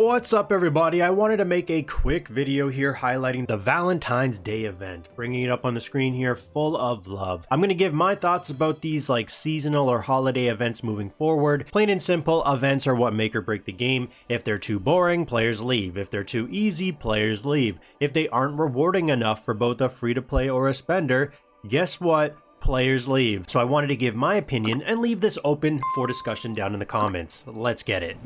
What's up everybody? I wanted to make a quick video here highlighting the Valentine's Day event, bringing it up on the screen here full of love. I'm going to give my thoughts about these like seasonal or holiday events moving forward. Plain and simple, events are what make or break the game. If they're too boring, players leave. If they're too easy, players leave. If they aren't rewarding enough for both a free-to-play or a spender, guess what? Players leave. So I wanted to give my opinion and leave this open for discussion down in the comments. Let's get it.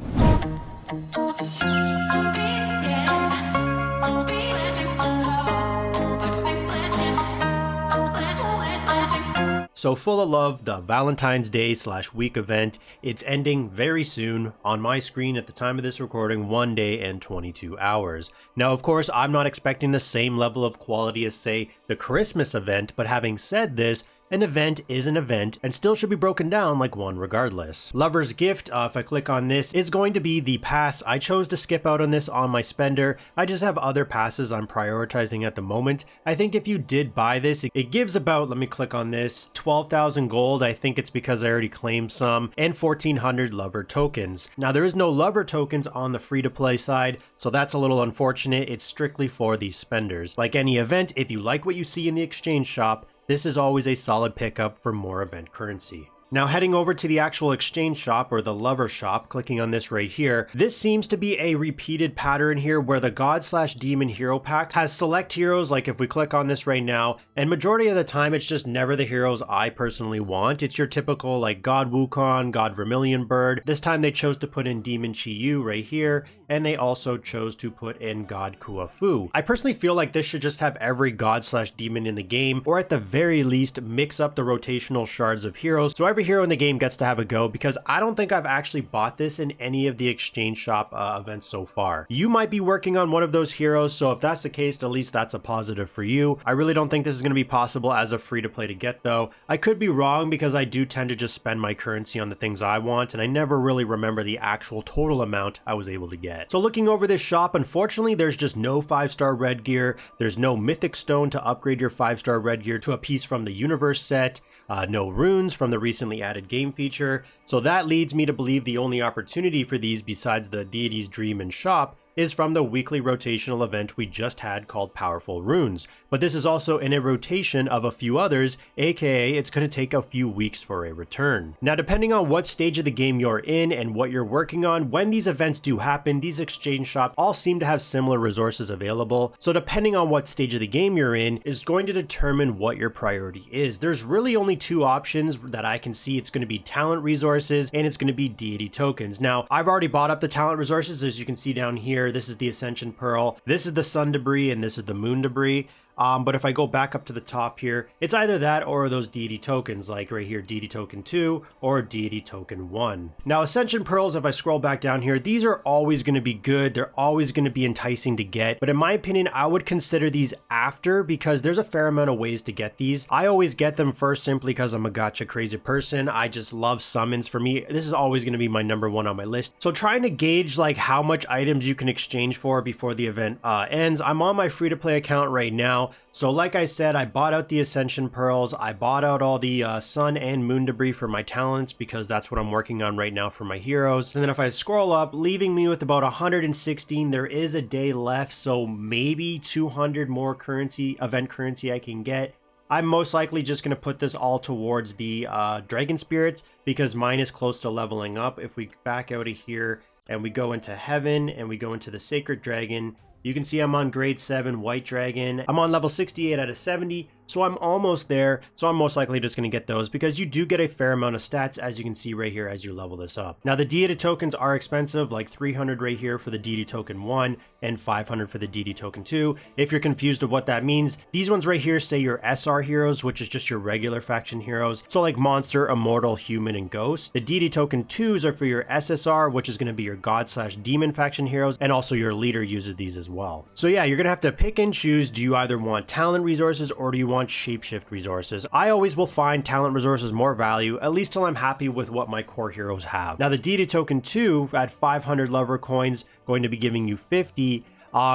So full of love, the Valentine's Day / week event, it's ending very soon. On my screen at the time of this recording, 1 day and 22 hours. Now of course I'm not expecting the same level of quality as say the Christmas event, but having said this, an event is an event and still should be broken down like one regardless. Lover's Gift, if I click on this, is going to be the pass. I chose to skip out on this on my spender. I just have other passes I'm prioritizing at the moment. I think if you did buy this, it gives about, let me click on this, 12,000 gold. I think it's because I already claimed some, and 1,400 lover tokens. Now there is no lover tokens on the free-to-play side, so that's a little unfortunate. It's strictly for these spenders. Like any event, if you like what you see in the exchange shop, this is always a solid pickup for more event currency. Now heading over to the actual exchange shop or the lover shop, clicking on this right here, this seems to be a repeated pattern here where the god / demon hero pack has select heroes. Like if we click on this right now, and majority of the time it's just never the heroes I personally want. It's your typical like God Wukong, God Vermilion Bird. This time they chose to put in Demon Chi-Yu right here, and they also chose to put in God Kuafu. I personally feel like this should just have every god / demon in the game, or at the very least mix up the rotational shards of heroes so every hero in the game gets to have a go, because I don't think I've actually bought this in any of the exchange shop events so far. You might be working on one of those heroes, so if that's the case, at least that's a positive for you. I really don't think this is going to be possible as a free-to-play to get though. I could be wrong because I do tend to just spend my currency on the things I want, and I never really remember the actual total amount I was able to get. So looking over this shop, unfortunately there's just no 5-star red gear. There's no mythic stone to upgrade your 5-star red gear to a piece from the universe set. No runes from the recently added game feature, so that leads me to believe the only opportunity for these besides the Deity's Dream and Shop is from the weekly rotational event we just had called Powerful Runes. But this is also in a rotation of a few others, aka it's going to take a few weeks for a return. Now depending on what stage of the game you're in and what you're working on, when these events do happen, these exchange shops all seem to have similar resources available. So depending on what stage of the game you're in is going to determine what your priority is. There's really only two options that I can see. It's going to be talent resources and it's going to be deity tokens. Now I've already bought up the talent resources, as you can see down here. This is the Ascension Pearl, this is the Sun Debris, and this is the Moon Debris. But if I go back up to the top here, it's either that or those deity tokens, like right here, deity token 2 or deity token 1. Now Ascension Pearls, if I scroll back down here, these are always going to be good. They're always going to be enticing to get. But in my opinion, I would consider these after, because there's a fair amount of ways to get these. I always get them first simply because I'm a gacha crazy person. I just love summons. For me, this is always going to be my #1 on my list. So trying to gauge like how much items you can exchange for before the event ends. I'm on my free-to-play account right now. So like I said, I bought out the Ascension Pearls, I bought out all the Sun and Moon Debris for my talents because that's what I'm working on right now for my heroes. And then if I scroll up, leaving me with about 116, there is a day left, so maybe 200 more event currency I can get. I'm most likely just going to put this all towards the Dragon Spirits because mine is close to leveling up. If we back out of here and we go into Heaven and we go into the Sacred Dragon, you can see I'm on grade 7 White Dragon. I'm on level 68 out of 70, so I'm almost there. So I'm most likely just going to get those because you do get a fair amount of stats, as you can see right here as you level this up. Now the deity tokens are expensive, like 300 right here for the deity token 1 and 500 for the deity token 2. If you're confused of what that means, these ones right here say your SR heroes, which is just your regular faction heroes. So like Monster, Immortal, Human, and Ghost. The deity token 2s are for your SSR, which is going to be your god / demon faction heroes, and also your leader uses these as well. So yeah, you're going to have to pick and choose. Do you either want talent resources or do you want shapeshift resources? I always will find talent resources more value, at least till I'm happy with what my core heroes have. Now the deity token 2 at 500 lover coins, going to be giving you 50.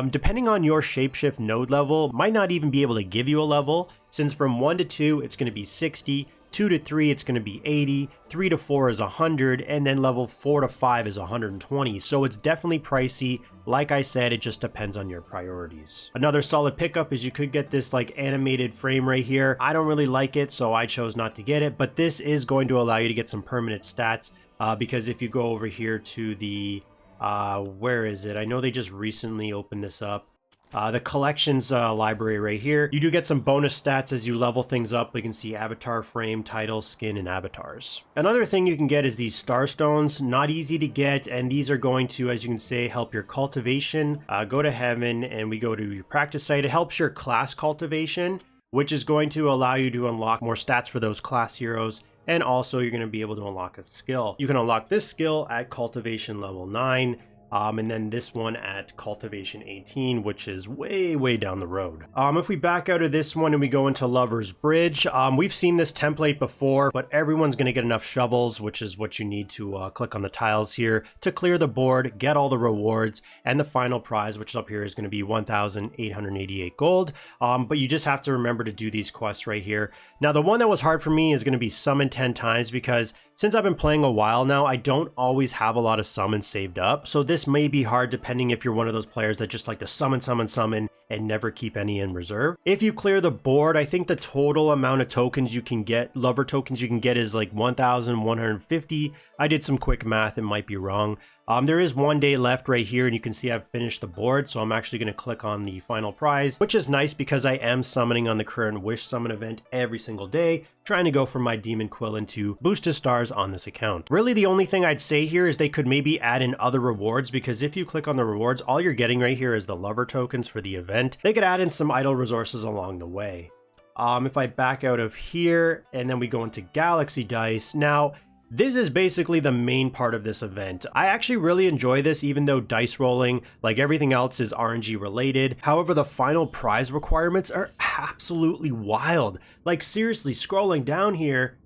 Depending on your shapeshift node level, might not even be able to give you a level, since from 1 to 2 it's going to be 60, 2 to 3 it's going to be 80, 3 to 4 is 100, and then level 4 to 5 is 120. So it's definitely pricey. Like I said, it just depends on your priorities. Another solid pickup is you could get this like animated frame right here. I don't really like it, so I chose not to get it, but this is going to allow you to get some permanent stats because if you go over here to the, where is it? I know they just recently opened this up. The collections library right here. You do get some bonus stats as you level things up. You can see avatar frame, title, skin, and avatars. Another thing you can get is these star stones. Not easy to get, and these are going to, as you can say, help your cultivation. Go to heaven, and we go to your practice site. It helps your class cultivation, which is going to allow you to unlock more stats for those class heroes. And also, you're going to be able to unlock a skill. You can unlock this skill at cultivation level 9. And then this one at cultivation 18, which is way down the road. If we back out of this one and we go into Lover's Bridge, we've seen this template before, but everyone's going to get enough shovels, which is what you need to click on the tiles here to clear the board, get all the rewards, and the final prize, which is up here, is going to be 1,888 gold. But you just have to remember to do these quests right here. Now, the one that was hard for me is going to be summon 10 times because since I've been playing a while now, I don't always have a lot of summons saved up. So this may be hard depending if you're one of those players that just like to summon, and never keep any in reserve. If you clear the board, I think the total amount of tokens you can get, lover tokens you can get, is like 1,150. I did some quick math, it might be wrong. There is 1 day left right here, and you can see I've finished the board, so I'm actually going to click on the final prize, which is nice because I am summoning on the current Wish Summon event every single day, trying to go for my Demon Quill to boost his stars on this account. Really, the only thing I'd say here is they could maybe add in other rewards, because if you click on the rewards, all you're getting right here is the lover tokens for the event. They could add in some idle resources along the way. If I back out of here, and then we go into Galaxy Dice, now, this is basically the main part of this event. I actually really enjoy this, even though dice rolling, like everything else, is RNG related. However, the final prize requirements are absolutely wild. Like seriously, scrolling down here,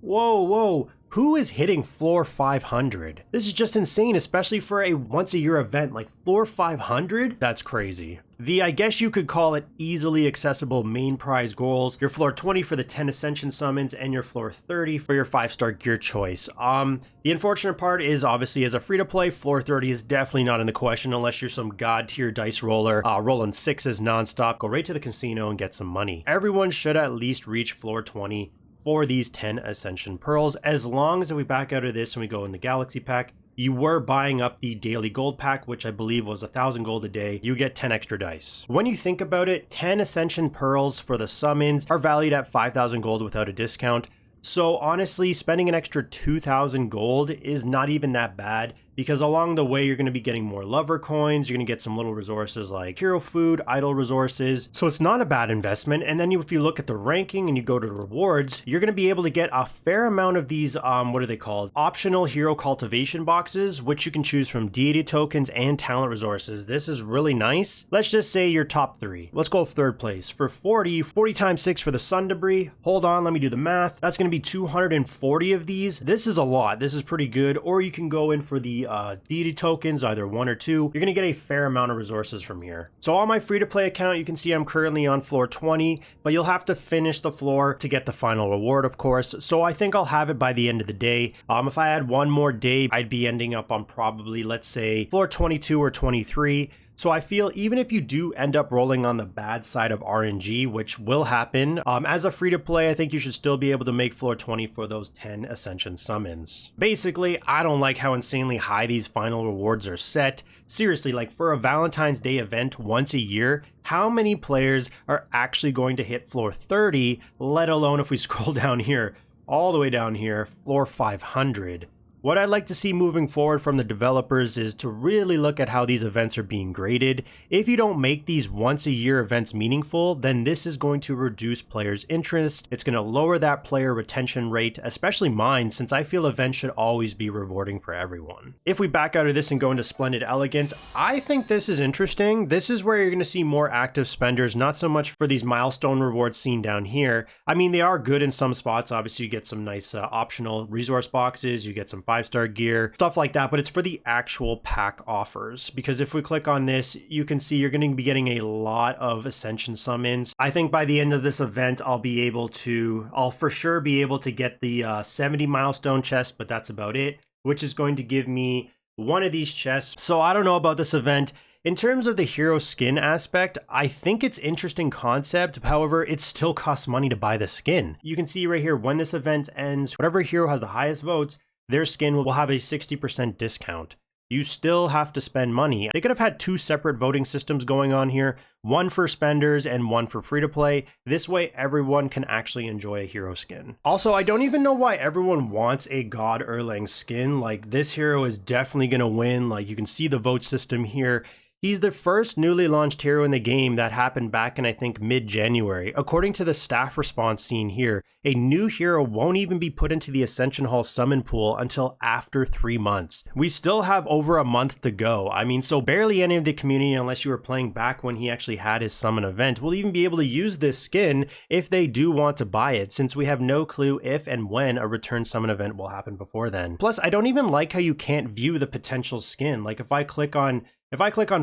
whoa, who is hitting floor 500? This is just insane, especially for a once-a-year event. Like floor 500? That's crazy. I guess you could call it easily accessible main prize goals. Your floor 20 for the 10 Ascension summons, and your floor 30 for your 5-star gear choice. The unfortunate part is, obviously, as a free-to-play, floor 30 is definitely not in the question unless you're some god-tier dice roller, rolling 6s nonstop, go right to the casino and get some money. Everyone should at least reach floor 20 for these 10 Ascension Pearls, as long as if we back out of this and we go in the Galaxy Pack, you were buying up the daily gold pack, which I believe was 1,000 gold a day, you get 10 extra dice. When you think about it, 10 Ascension Pearls for the summons are valued at 5,000 gold without a discount. So honestly, spending an extra 2,000 gold is not even that bad, because along the way, you're going to be getting more lover coins, you're going to get some little resources like hero food, idle resources, so it's not a bad investment. And then if you look at the ranking and you go to rewards, you're going to be able to get a fair amount of these, what are they called? Optional hero cultivation boxes, which you can choose from deity tokens and talent resources. This is really nice. Let's just say your top 3. Let's go third place. For 40 times 6 for the sun debris. Hold on, let me do the math. That's going to be 240 of these. This is a lot. This is pretty good. Or you can go in for the deity tokens, either 1 or 2. You're going to get a fair amount of resources from here. So on my free-to-play account, you can see I'm currently on floor 20, but you'll have to finish the floor to get the final reward, of course. So I think I'll have it by the end of the day. If I had one more day, I'd be ending up on probably, let's say, floor 22 or 23. So I feel even if you do end up rolling on the bad side of RNG, which will happen, as a free-to-play, I think you should still be able to make floor 20 for those 10 Ascension summons. Basically, I don't like how insanely high these final rewards are set. Seriously, like for a Valentine's Day event once a year, how many players are actually going to hit floor 30, let alone if we scroll down here, all the way down here, floor 500? What I'd like to see moving forward from the developers is to really look at how these events are being graded. If you don't make these once a year events meaningful, then this is going to reduce players' interest. It's going to lower that player retention rate, especially mine, since I feel events should always be rewarding for everyone. If we back out of this and go into Splendid Elegance, I think this is interesting. This is where you're going to see more active spenders, not so much for these milestone rewards seen down here. I mean, they are good in some spots. Obviously, you get some nice optional resource boxes, you get some 5-star gear, stuff like that, but it's for the actual pack offers. Because if we click on this, you can see you're going to be getting a lot of Ascension summons. I think by the end of this event, I'll for sure be able to get the 70 milestone chest, but that's about it, which is going to give me one of these chests. So I don't know about this event. In terms of the hero skin aspect, I think it's interesting concept. However, it still costs money to buy the skin. You can see right here, when this event ends, whatever hero has the highest votes, their skin will have a 60% discount. You still have to spend money. They could have had two separate voting systems going on here, one for spenders and one for free to play. This way, everyone can actually enjoy a hero skin. Also, I don't even know why everyone wants a God Erlang skin. Like, this hero is definitely gonna win. Like, you can see the vote system here. He's the first newly launched hero in the game that happened back in, I think, mid-January. According to the staff response seen here, a new hero won't even be put into the Ascension Hall summon pool until after 3 months. We still have over a month to go. I mean, so barely any of the community, unless you were playing back when he actually had his summon event, will even be able to use this skin if they do want to buy it, since we have no clue if and when a return summon event will happen before then. Plus, I don't even like how you can't view the potential skin. Like, if I click on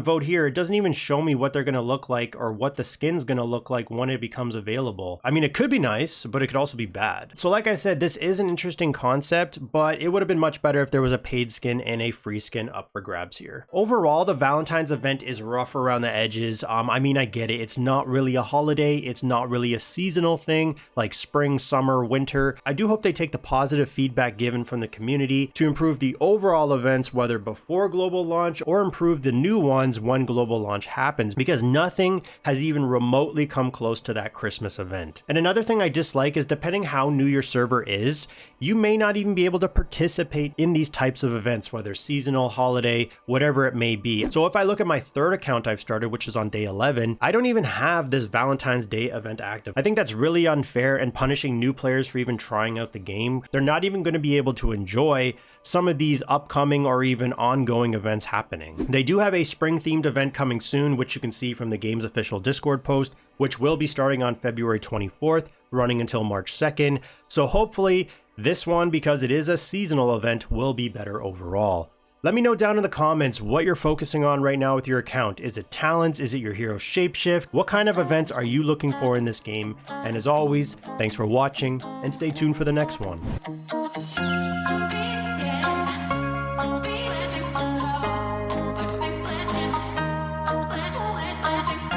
vote here, it doesn't even show me what they're going to look like or what the skin's going to look like when it becomes available. I mean, it could be nice, but it could also be bad. So like I said, this is an interesting concept, but it would have been much better if there was a paid skin and a free skin up for grabs here. Overall, the Valentine's event is rough around the edges. I mean, I get it. It's not really a holiday. It's not really a seasonal thing like spring, summer, winter. I do hope they take the positive feedback given from the community to improve the overall events, whether before global launch or improve the new ones when global launch happens, because nothing has even remotely come close to that Christmas event. And another thing I dislike is, depending how new your server is, you may not even be able to participate in these types of events, whether seasonal, holiday, whatever it may be. So if I look at my third account I've started, which is on day 11, I don't even have this Valentine's Day event active. I think that's really unfair and punishing new players for even trying out the game. They're not even going to be able to enjoy some of these upcoming or even ongoing events happening. They do have a spring themed event coming soon, which you can see from the game's official Discord post, which will be starting on February 24th, running until March 2nd. So hopefully this one, because it is a seasonal event, will be better overall. Let me know down in the comments what you're focusing on right now with your account. Is it talents? Is it your hero shapeshift? What kind of events are you looking for in this game? And as always, thanks for watching and stay tuned for the next one.